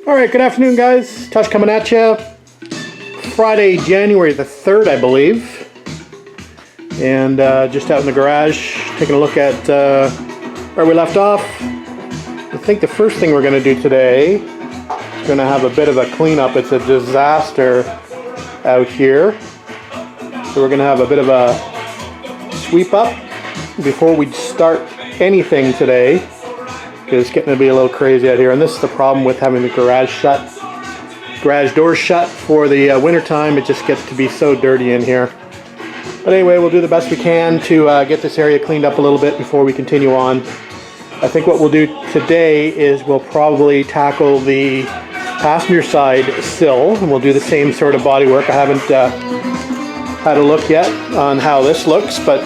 Alright, good afternoon guys. Tush coming at you. Friday, January the 3rd, I believe. And just out in the garage, taking a look at where we left off. I think the first thing we're going to do today is going to have a bit of a cleanup. It's a disaster out here. So we're going to have a bit of a sweep up before we start anything today. It's getting to be a little crazy out here, and this is the problem with having the garage doors shut for the winter time. It just gets to be so dirty in here. But anyway, we'll do the best we can to get this area cleaned up a little bit before we continue on. I think what we'll do today is we'll probably tackle the passenger side sill, and we'll do the same sort of body work. I haven't had a look yet on how this looks, but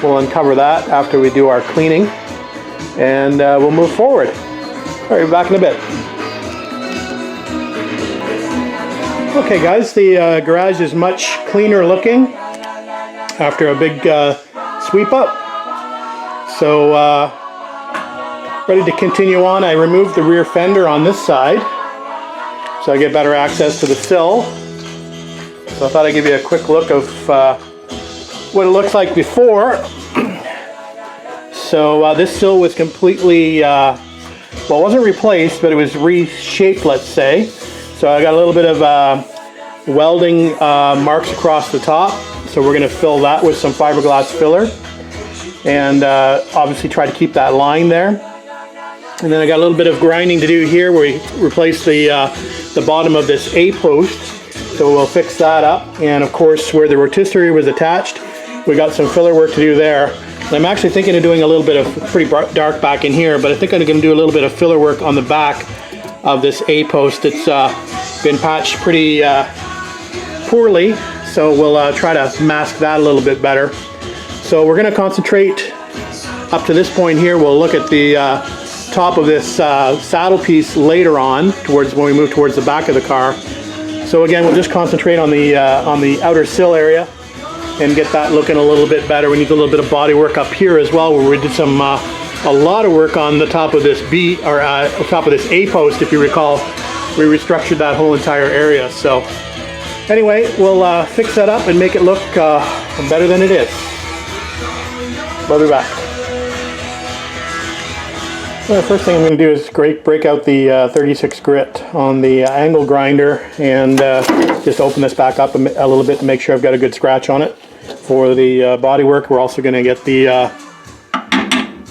we'll uncover that after we do our cleaning. And we'll move forward. All right, back in a bit. Okay guys, the garage is much cleaner looking after a big sweep up. So ready to continue on. I removed the rear fender on this side so I get better access to the sill. So I thought I'd give you a quick look of what it looks like before. So this sill was completely, well, it wasn't replaced, but it was reshaped, let's say. So I got a little bit of welding marks across the top. So we're going to fill that with some fiberglass filler. And obviously try to keep that line there. And then I got a little bit of grinding to do here where we replaced the bottom of this A-post. So we'll fix that up. And of course, where the rotisserie was attached, we got some filler work to do there. I'm actually thinking of doing a little bit of pretty dark back in here, but I think I'm going to do a little bit of filler work on the back of this A-post. It's been patched pretty poorly, so we'll try to mask that a little bit better. So we're going to concentrate up to this point here. We'll look at the top of this saddle piece later on, towards when we move towards the back of the car. So again, we'll just concentrate on the outer sill area and get that looking a little bit better. We need a little bit of body work up here as well, where we did some a lot of work on the top of this top of this A-post. If you recall, we restructured that whole entire area. So anyway, we'll fix that up and make it look better than it is. We'll be back. Well, the first thing I'm going to do is break out the 36 grit on the angle grinder and just open this back up a little bit to make sure I've got a good scratch on it. For the body work, we're also going to get the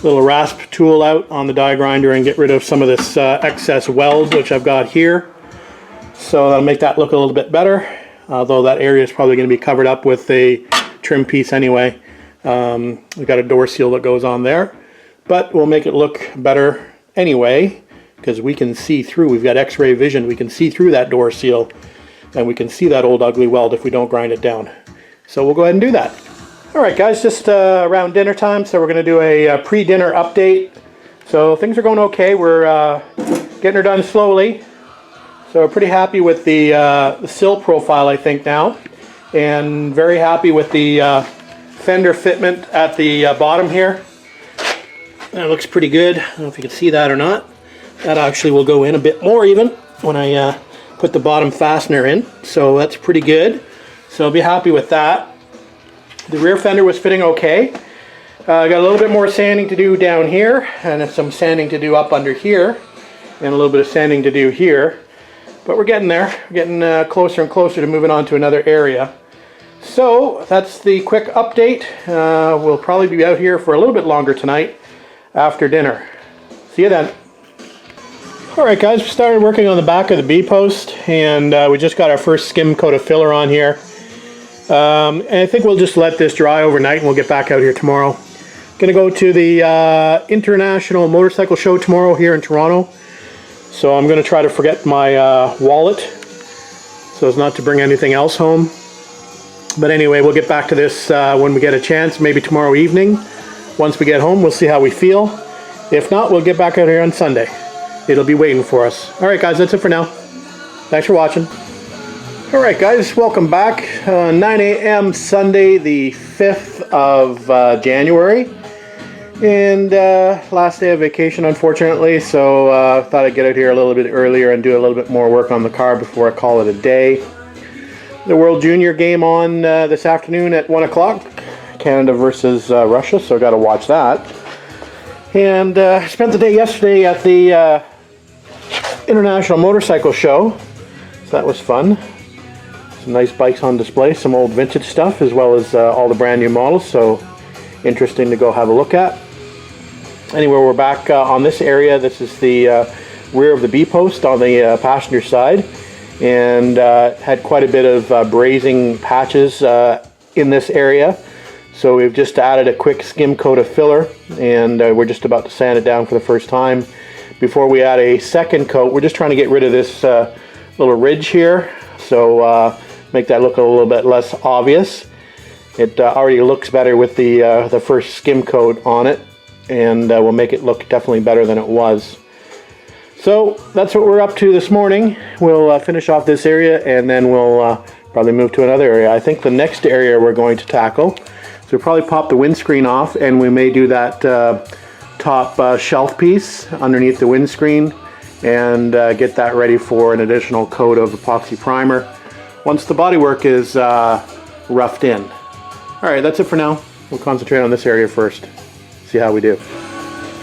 little rasp tool out on the die grinder and get rid of some of this excess weld which I've got here. So that'll make that look a little bit better, although that area is probably going to be covered up with a trim piece anyway. We've got a door seal that goes on there, but we'll make it look better anyway because we can see through. We've got x-ray vision. We can see through that door seal, and we can see that old ugly weld if we don't grind it down. So we'll go ahead and do that. Alright guys, just around dinner time, so we're going to do a pre-dinner update. So things are going okay. We're getting her done slowly. So we're pretty happy with the sill profile, I think, now. And very happy with the fender fitment at the bottom here. That looks pretty good. I don't know if you can see that or not. That actually will go in a bit more even when I put the bottom fastener in. So that's pretty good. So I'll be happy with that. The rear fender was fitting okay. I got a little bit more sanding to do down here, and some sanding to do up under here, and a little bit of sanding to do here. But we're getting there. We're getting closer and closer to moving on to another area. So that's the quick update. We'll probably be out here for a little bit longer tonight after dinner. See you then. Alright guys, we started working on the back of the B-post, and we just got our first skim coat of filler on here. And I think we'll just let this dry overnight and we'll get back out here tomorrow. Gonna go to the International Motorcycle Show tomorrow here in Toronto. So I'm gonna try to forget my wallet so as not to bring anything else home. But anyway, we'll get back to this when we get a chance, maybe tomorrow evening. Once we get home, we'll see how we feel. If not, we'll get back out here on Sunday. It'll be waiting for us. Alright guys, that's it for now. Thanks for watching. Alright guys, welcome back. 9 a.m. Sunday the 5th of January. And last day of vacation, unfortunately, so thought I'd get out here a little bit earlier and do a little bit more work on the car before I call it a day. The World Junior game on this afternoon at 1 o'clock, Canada versus Russia, so got to watch that. And spent the day yesterday at the International Motorcycle Show, so that was fun. Some nice bikes on display, some old vintage stuff, as well as all the brand new models, so interesting to go have a look at. Anyway, we're back on this area. This is the rear of the B-post on the passenger side, and had quite a bit of brazing patches in this area. So we've just added a quick skim coat of filler, and we're just about to sand it down for the first time. Before we add a second coat, we're just trying to get rid of this little ridge here, so make that look a little bit less obvious. It already looks better with the first skim coat on it, and will make it look definitely better than it was. So that's what we're up to this morning. We'll finish off this area, and then we'll probably move to another area. I think the next area we're going to tackle, so we'll probably pop the windscreen off, and we may do that top shelf piece underneath the windscreen, and get that ready for an additional coat of epoxy primer once the bodywork is roughed in. Alright, that's it for now. We'll concentrate on this area first. See how we do.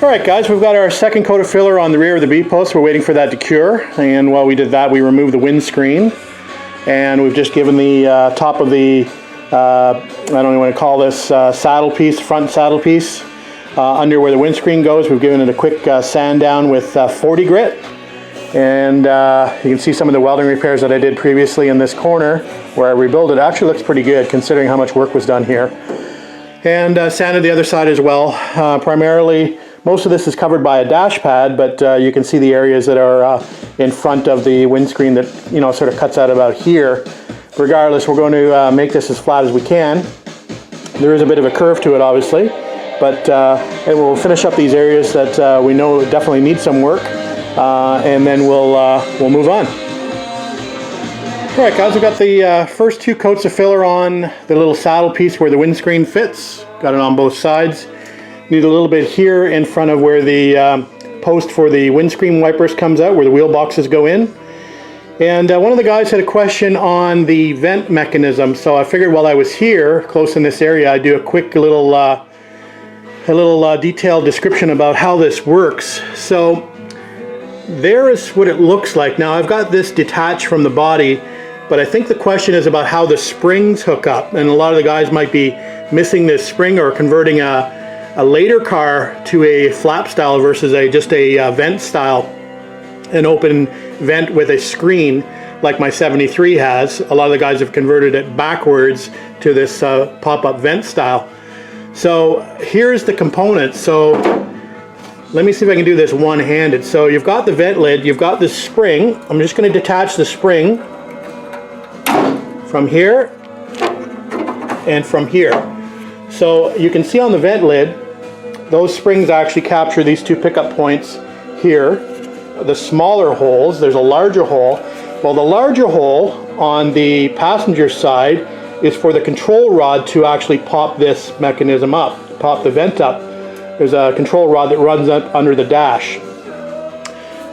Alright guys, we've got our second coat of filler on the rear of the B-post. We're waiting for that to cure, and while we did that, we removed the windscreen, and we've just given the top of the I don't even want to call this saddle piece, front saddle piece, under where the windscreen goes. We've given it a quick sand down with 40 grit, and you can see some of the welding repairs that I did previously in this corner where I rebuilt it. Actually looks pretty good considering how much work was done here. And sanded the other side as well. Primarily, most of this is covered by a dash pad, but you can see the areas that are in front of the windscreen that, you know, sort of cuts out about here. Regardless, we're going to make this as flat as we can. There is a bit of a curve to it, obviously, but and we'll finish up these areas that we know definitely need some work, and then we'll move on. Alright guys, we've got the first two coats of filler on the little saddle piece where the windscreen fits. Got it on both sides. Need a little bit here in front of where the post for the windscreen wipers comes out, where the wheel boxes go in. And one of the guys had a question on the vent mechanism, so I figured while I was here, close in this area, I'd do a quick little detailed description about how this works. So there is what it looks like. Now I've got this detached from the body, but I think the question is about how the springs hook up, and a lot of the guys might be missing this spring or converting a later car to a flap style versus just a vent style, an open vent with a screen like my 73 has. A lot of the guys have converted it backwards to this pop-up vent style. So here's the components. So let me see if I can do this one-handed. So you've got the vent lid, you've got this spring. I'm just going to detach the spring from here and from here. So you can see on the vent lid, those springs actually capture these two pickup points here. The smaller holes, there's a larger hole. Well, the larger hole on the passenger side is for the control rod to actually pop this mechanism up, pop the vent up. There's a control rod that runs up under the dash.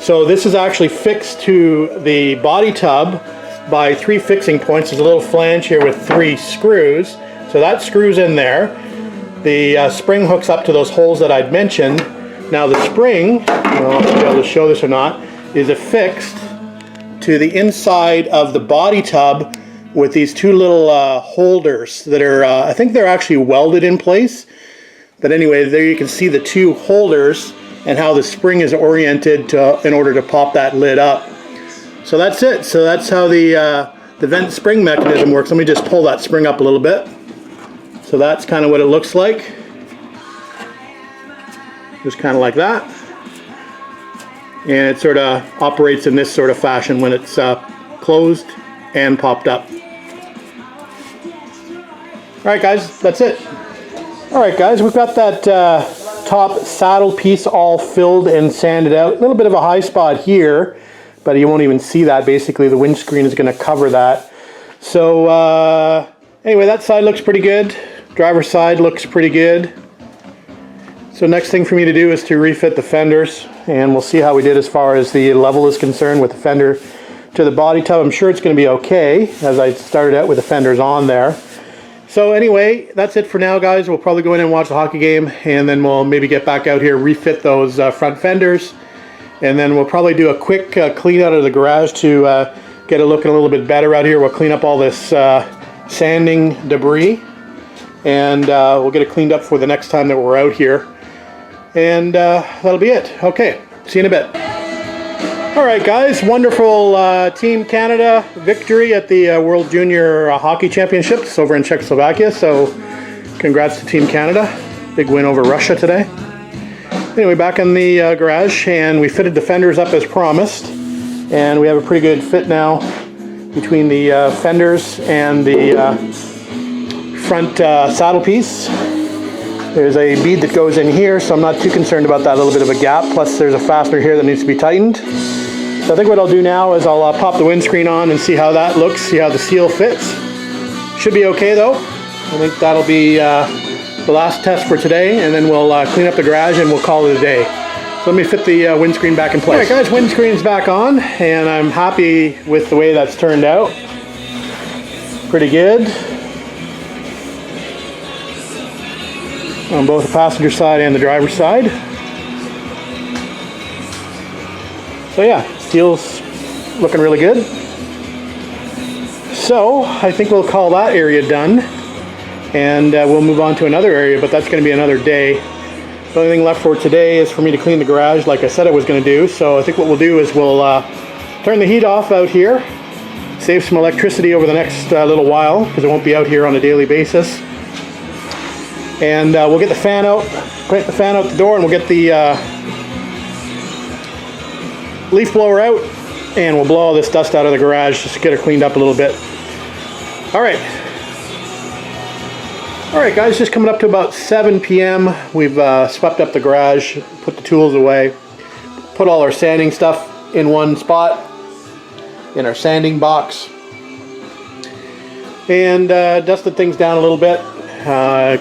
So this is actually fixed to the body tub by 3 fixing points. There's a little flange here with 3 screws. So that screws in there. The spring hooks up to those holes that I'd mentioned. Now the spring, I don't know if I'll be able to show this or not, is affixed to the inside of the body tub with these 2 little holders that are, I think they're actually welded in place. But anyway, there you can see the 2 holders and how the spring is oriented in order to pop that lid up. So that's it. So that's how the vent spring mechanism works. Let me just pull that spring up a little bit. So that's kind of what it looks like. Just kind of like that. And it sort of operates in this sort of fashion when it's closed and popped up. Alright guys, that's it. Alright guys, we've got that top saddle piece all filled and sanded out. A little bit of a high spot here, but you won't even see that. Basically the windscreen is going to cover that. So anyway, that side looks pretty good. Driver's side looks pretty good. So next thing for me to do is to refit the fenders, and we'll see how we did as far as the level is concerned with the fender to the body tub. I'm sure it's going to be okay, as I started out with the fenders on there. So anyway, that's it for now, guys. We'll probably go in and watch the hockey game, and then we'll maybe get back out here, refit those front fenders, and then we'll probably do a quick clean out of the garage to get it looking a little bit better out here. We'll clean up all this sanding debris, and we'll get it cleaned up for the next time that we're out here. And that'll be it. Okay, see you in a bit. All right, guys, wonderful Team Canada victory at the World Junior Hockey Championships over in Czechoslovakia. So congrats to Team Canada. Big win over Russia today. Anyway, back in the garage, and we fitted the fenders up as promised. And we have a pretty good fit now between the fenders and the front saddle piece. There's a bead that goes in here, so I'm not too concerned about that little bit of a gap. Plus there's a fastener here that needs to be tightened. So I think what I'll do now is I'll pop the windscreen on and see how that looks, see how the seal fits. Should be okay though. I think that'll be the last test for today, and then we'll clean up the garage and we'll call it a day. So let me fit the windscreen back in place. Alright guys, windscreen's back on, and I'm happy with the way that's turned out. Pretty good. On both the passenger side and the driver's side. So yeah, steel's looking really good. So I think we'll call that area done, and we'll move on to another area, but that's going to be another day. The only thing left for today is for me to clean the garage like I said I was going to do. So I think what we'll do is we'll turn the heat off out here, save some electricity over the next little while, because it won't be out here on a daily basis. And we'll get the fan out, crank the fan out the door, and we'll get the leaf blower out, and we'll blow all this dust out of the garage just to get it cleaned up a little bit. Alright guys, just coming up to about 7 p.m. We've swept up the garage, put the tools away, put all our sanding stuff in one spot in our sanding box, and dusted things down a little bit,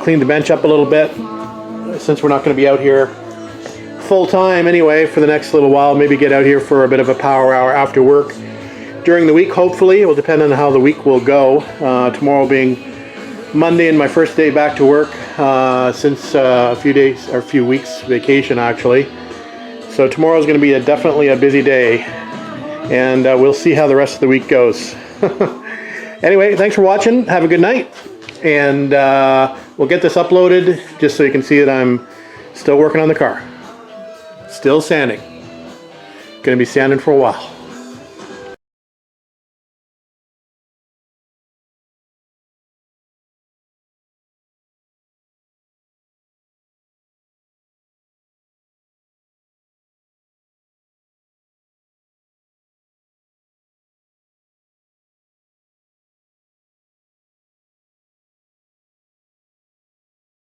cleaned the bench up a little bit, since we're not going to be out here full time anyway for the next little while. Maybe get out here for a bit of a power hour after work during the week. Hopefully it will depend on how the week will go, tomorrow being Monday and my first day back to work since a few weeks vacation actually. So tomorrow's going to be definitely a busy day, and we'll see how the rest of the week goes. Anyway, thanks for watching. Have a good night, and we'll get this uploaded just so you can see that I'm still working on the car. Still sanding. Gonna be sanding for a while.